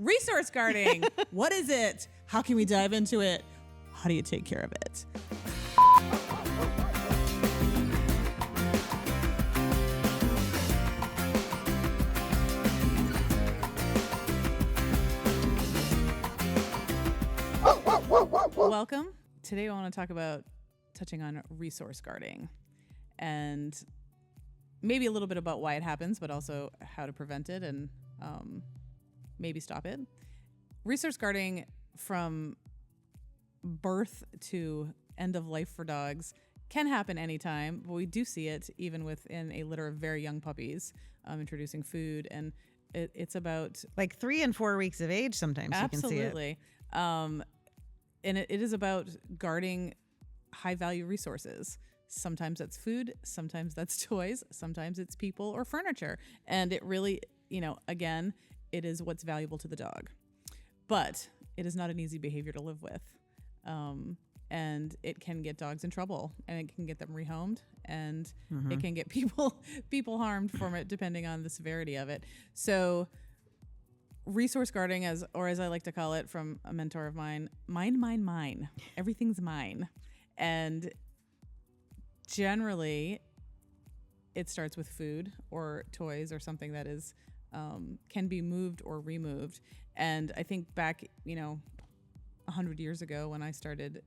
Resource guarding. What is it? How can we dive into it? How do you take care of it? Welcome. Today I want to talk about touching on resource guarding and maybe a little bit about why it happens, but also how to prevent it and maybe stop it. Resource guarding from birth to end of life for dogs can happen anytime, but we do see it even within a litter of very young puppies, introducing food, and it's about like 3 and 4 weeks of age. Sometimes absolutely. You can see it. And it is about guarding high value resources. Sometimes that's food, sometimes that's toys, sometimes it's people or furniture. And it really, again, it is what's valuable to the dog. But it is not an easy behavior to live with. And it can get dogs in trouble, and it can get them rehomed, and it can get people harmed from it depending on the severity of it. So resource guarding, as I like to call it from a mentor of mine, mine. Everything's mine. And generally it starts with food or toys or something that is can be moved or removed. And I think back 100 years ago when I started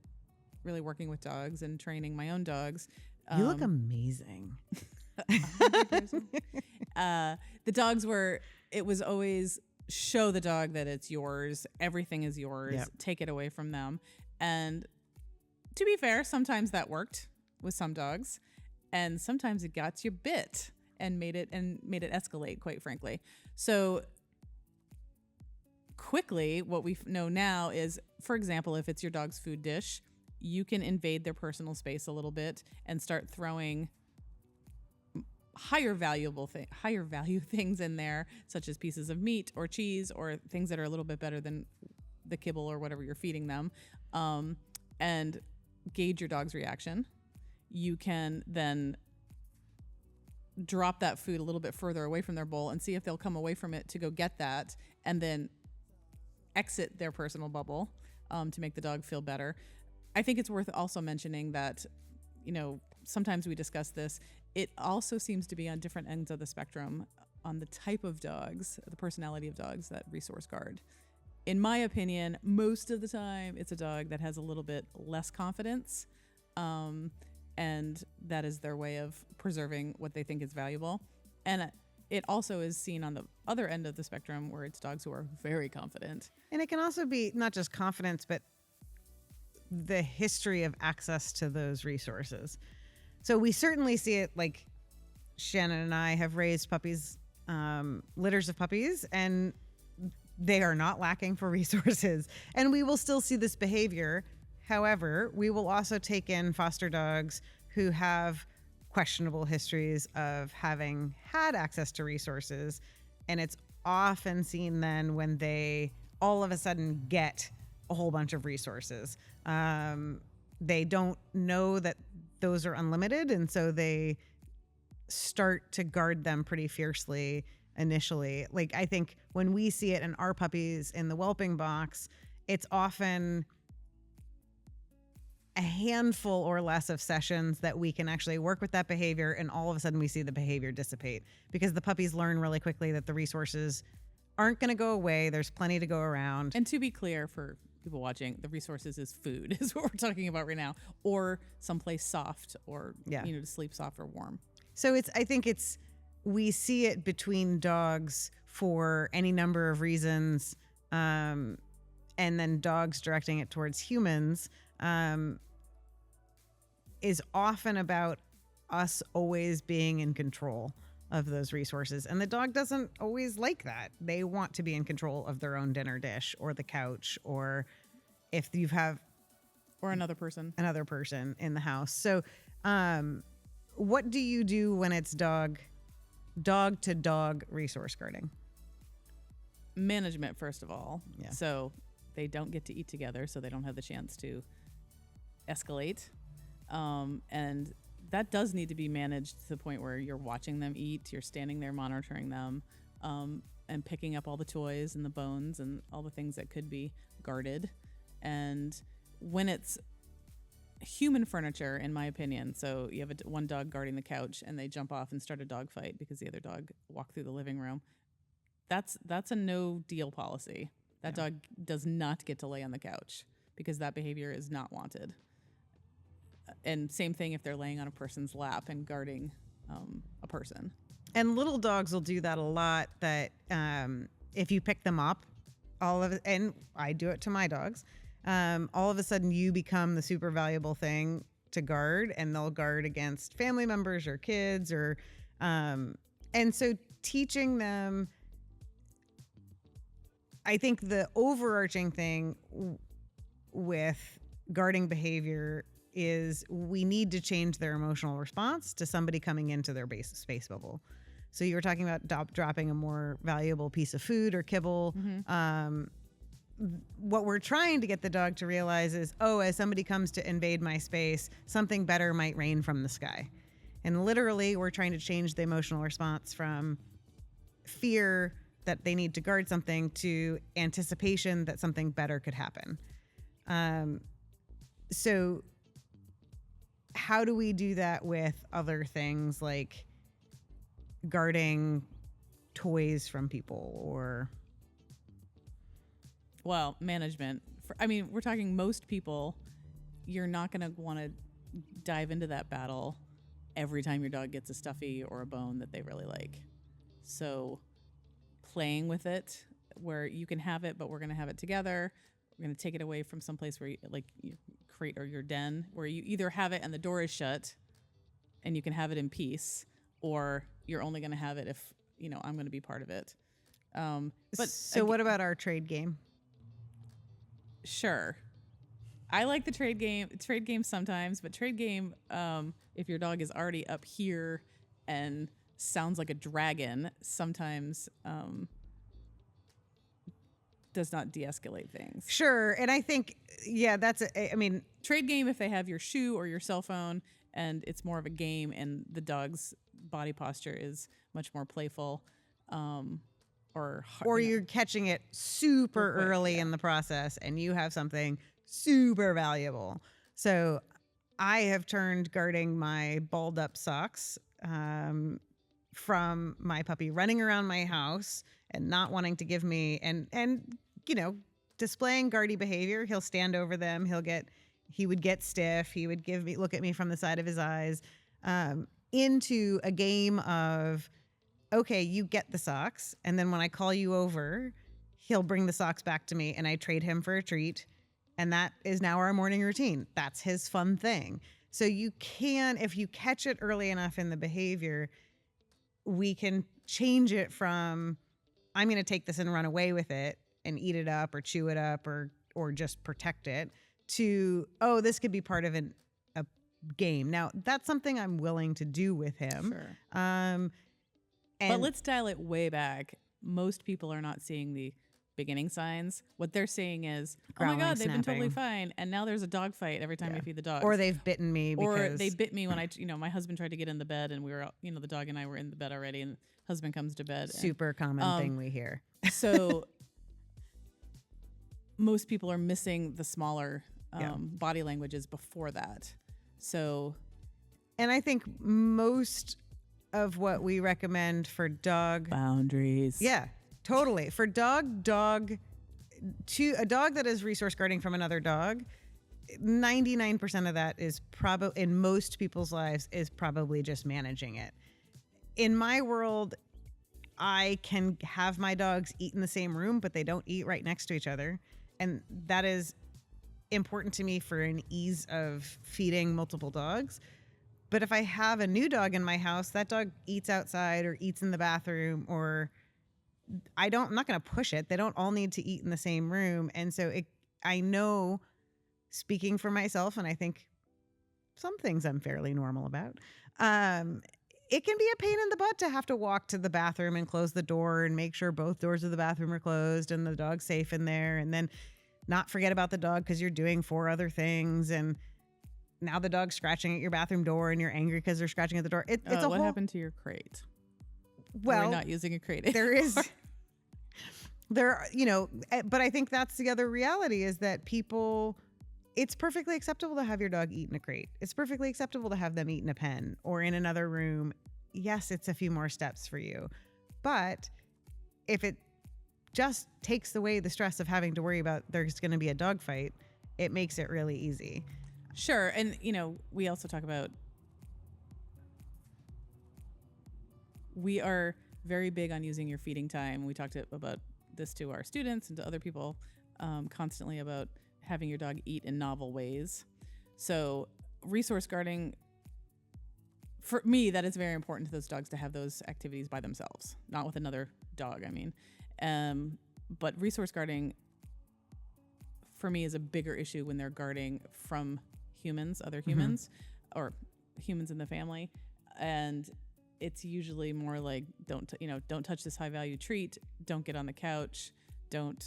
really working with dogs and training my own dogs, you look amazing. The dogs it was always show the dog that it's yours, everything is yours. Yep. Take it away from them. And to be fair, sometimes that worked with some dogs, and sometimes it got you bit and made it escalate, quite frankly. So quickly, what we know now is, for example, if it's your dog's food dish, you can invade their personal space a little bit and start throwing higher value things in there, such as pieces of meat or cheese or things that are a little bit better than the kibble or whatever you're feeding them, and gauge your dog's reaction. You can then drop that food a little bit further away from their bowl and see if they'll come away from it to go get that, and then exit their personal bubble to make the dog feel better. I think it's worth also mentioning that, sometimes we discuss this. It also seems to be on different ends of the spectrum on the type of dogs, the personality of dogs that resource guard. In my opinion, most of the time it's a dog that has a little bit less confidence, and that is their way of preserving what they think is valuable. And it also is seen on the other end of the spectrum where it's dogs who are very confident. And it can also be not just confidence, but the history of access to those resources. So we certainly see it, like Shannon and I have raised puppies, litters of puppies, and they are not lacking for resources. And we will still see this behavior. However, we will also take in foster dogs who have questionable histories of having had access to resources. And it's often seen then when they all of a sudden get a whole bunch of resources. They don't know that those are unlimited, and so they start to guard them pretty fiercely initially. Like, I think when we see it in our puppies in the whelping box, it's often a handful or less of sessions that we can actually work with that behavior, and all of a sudden we see the behavior dissipate because the puppies learn really quickly that the resources aren't going to go away. There's plenty to go around. And to be clear for people watching, the resources is food is what we're talking about right now, or someplace soft, or to sleep soft or warm. So I think we see it between dogs for any number of reasons, and then dogs directing it towards humans is often about us always being in control of those resources. And the dog doesn't always like that. They want to be in control of their own dinner dish or the couch, or if you have... Or another person in the house. So what do you do when it's dog to dog resource guarding? Management, first of all. Yeah. So they don't get to eat together, so they don't have the chance to escalate. And that does need to be managed to the point where you're watching them eat, you're standing there monitoring them. and picking up all the toys and the bones and all the things that could be guarded. And when it's human furniture, in my opinion, so you have one dog guarding the couch and they jump off and start a dog fight because the other dog walked through the living room, that's a no deal policy. That dog does not get to lay on the couch because that behavior is not wanted. And same thing if they're laying on a person's lap and guarding a person. And little dogs will do that a lot. That if you pick them up, and I do it to my dogs, all of a sudden you become the super valuable thing to guard, and they'll guard against family members or kids, and so teaching them. I think the overarching thing with guarding behavior is we need to change their emotional response to somebody coming into their space bubble. So you were talking about dropping a more valuable piece of food or kibble. What we're trying to get the dog to realize is, as somebody comes to invade my space, something better might rain from the sky. And literally, we're trying to change the emotional response from fear that they need to guard something to anticipation that something better could happen. So how do we do that with other things like guarding toys from people or... Well, management. We're talking most people, you're not going to want to dive into that battle every time your dog gets a stuffy or a bone that they really like. So playing with it where you can have it, but we're going to have it together. We're going to take it away from someplace where you create, or your den, where you either have it and the door is shut and you can have it in peace, or you're only going to have it if, I'm going to be part of it. What about our trade game? Sure. I like the trade game sometimes, but trade game, if your dog is already up here and sounds like a dragon, sometimes does not de-escalate things. Sure. And I think, trade game if they have your shoe or your cell phone and it's more of a game and the dog's body posture is much more playful, or you're catching it super early in the process and you have something super valuable. So I have turned guarding my balled up socks from my puppy running around my house and not wanting to give me and displaying guardy behavior. He'll stand over them. He would get stiff. He would look at me from the side of his eyes, into a game of, okay, you get the socks. And then when I call you over, he'll bring the socks back to me and I trade him for a treat. And that is now our morning routine. That's his fun thing. So you can, if you catch it early enough in the behavior, we can change it from, I'm going to take this and run away with it and eat it up or chew it up or just protect it, to, this could be part of a game. Now, that's something I'm willing to do with him. Sure. But let's dial it way back. Most people are not seeing the beginning signs. What they're seeing is, growling, oh my God, they've been snapping. totally fine. And now there's a dog fight every time we feed the dogs. Or they've bitten me because... Or they bit me when my husband tried to get in the bed and we were, the dog and I were in the bed already and husband comes to bed. Super common thing we hear. So most people are missing the smaller body languages before that. So... And I think most of what we recommend for dog... Boundaries. Yeah, totally. For a dog that is resource guarding from another dog, 99% of that is probably, in most people's lives, is probably just managing it. In my world, I can have my dogs eat in the same room, but they don't eat right next to each other. And that is important to me for an ease of feeding multiple dogs. But if I have a new dog in my house, that dog eats outside or eats in the bathroom, or I'm not going to push it. They don't all need to eat in the same room. And so I know, speaking for myself, and I think some things I'm fairly normal about, it can be a pain in the butt to have to walk to the bathroom and close the door and make sure both doors of the bathroom are closed and the dog's safe in there, and then not forget about the dog because you're doing 4 other things. And now the dog's scratching at your bathroom door and you're angry because they're scratching at the door. What happened to your crate? Well, we're not using a crate. There is But I think that's the other reality is that it's perfectly acceptable to have your dog eat in a crate. It's perfectly acceptable to have them eat in a pen or in another room. Yes, it's a few more steps for you. But if it just takes away the stress of having to worry about there's going to be a dog fight, it makes it really easy. Sure. And, we also talk about, we are very big on using your feeding time. We talked about this to our students and to other people constantly about having your dog eat in novel ways. So resource guarding, for me, that is very important to those dogs to have those activities by themselves, not with another dog, I mean. But resource guarding, for me, is a bigger issue when they're guarding from humans, other humans, or humans in the family. And it's usually more like, don't touch this high value treat. Don't get on the couch. Don't,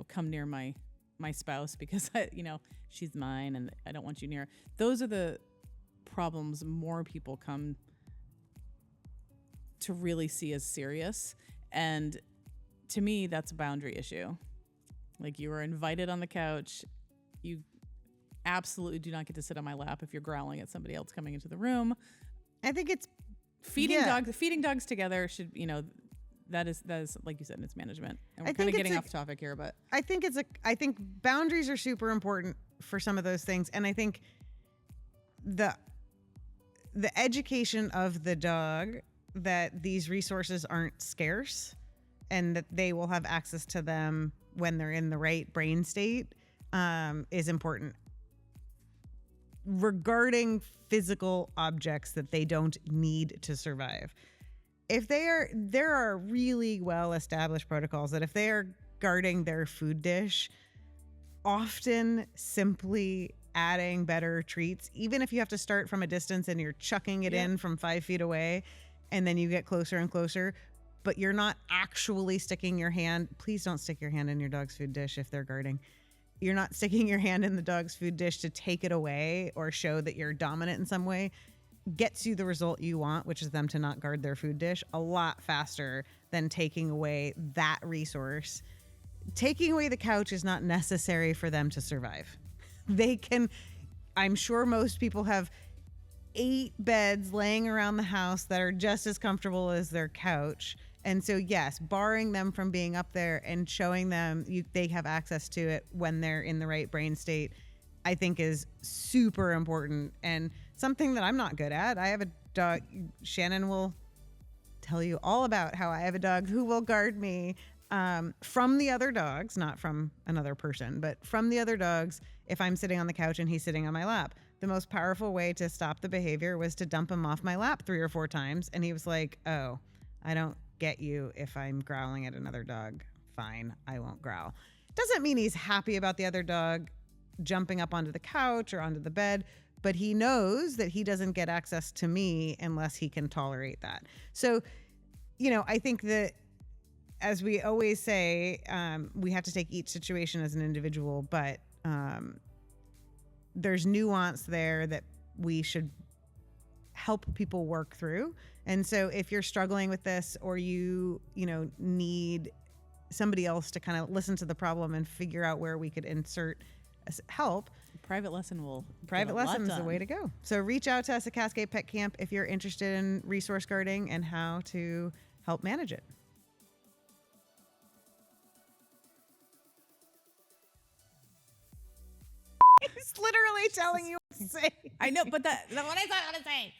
come near my spouse because she's mine and I don't want you near. Those are the problems more people come to really see as serious. And to me, that's a boundary issue. Like, you are invited on the couch. You absolutely do not get to sit on my lap if you're growling at somebody else coming into the room. I think it's feeding dogs together should, that is like you said, it's management. And we're kind of getting off topic here, but I think boundaries are super important for some of those things. And I think the education of the dog that these resources aren't scarce and that they will have access to them when they're in the right brain state is important. Regarding physical objects that they don't need to survive. There are really well established protocols that if they are guarding their food dish, often simply adding better treats, even if you have to start from a distance and you're chucking it in from 5 feet away and then you get closer and closer, but you're not actually sticking your hand. Please don't stick your hand in your dog's food dish if they're guarding. You're not sticking your hand in the dog's food dish to take it away or show that you're dominant in some way. Gets you the result you want, which is them to not guard their food dish, a lot faster than taking away that resource. Taking away the couch is not necessary for them to survive. I'm sure most people have 8 beds laying around the house that are just as comfortable as their couch. And so, yes, barring them from being up there and showing them they have access to it when they're in the right brain state, I think is super important and something that I'm not good at. I have a dog. Shannon will tell you all about how I have a dog who will guard me from the other dogs, not from another person, but from the other dogs if I'm sitting on the couch and he's sitting on my lap. The most powerful way to stop the behavior was to dump him off my lap 3 or 4 times. And he was like, oh, I don't get you if I'm growling at another dog. Fine, I won't growl. Doesn't mean he's happy about the other dog jumping up onto the couch or onto the bed, but he knows that he doesn't get access to me unless he can tolerate that. So, I think that, as we always say, we have to take each situation as an individual, but there's nuance there that we should help people work through. And so if you're struggling with this or you need somebody else to kind of listen to the problem and figure out where we could insert help, private lesson is the way to go. So reach out to us at Cascade Pet Camp if you're interested in resource guarding and how to help manage it. He's literally telling you what to say. I know, but that's what I thought I was saying.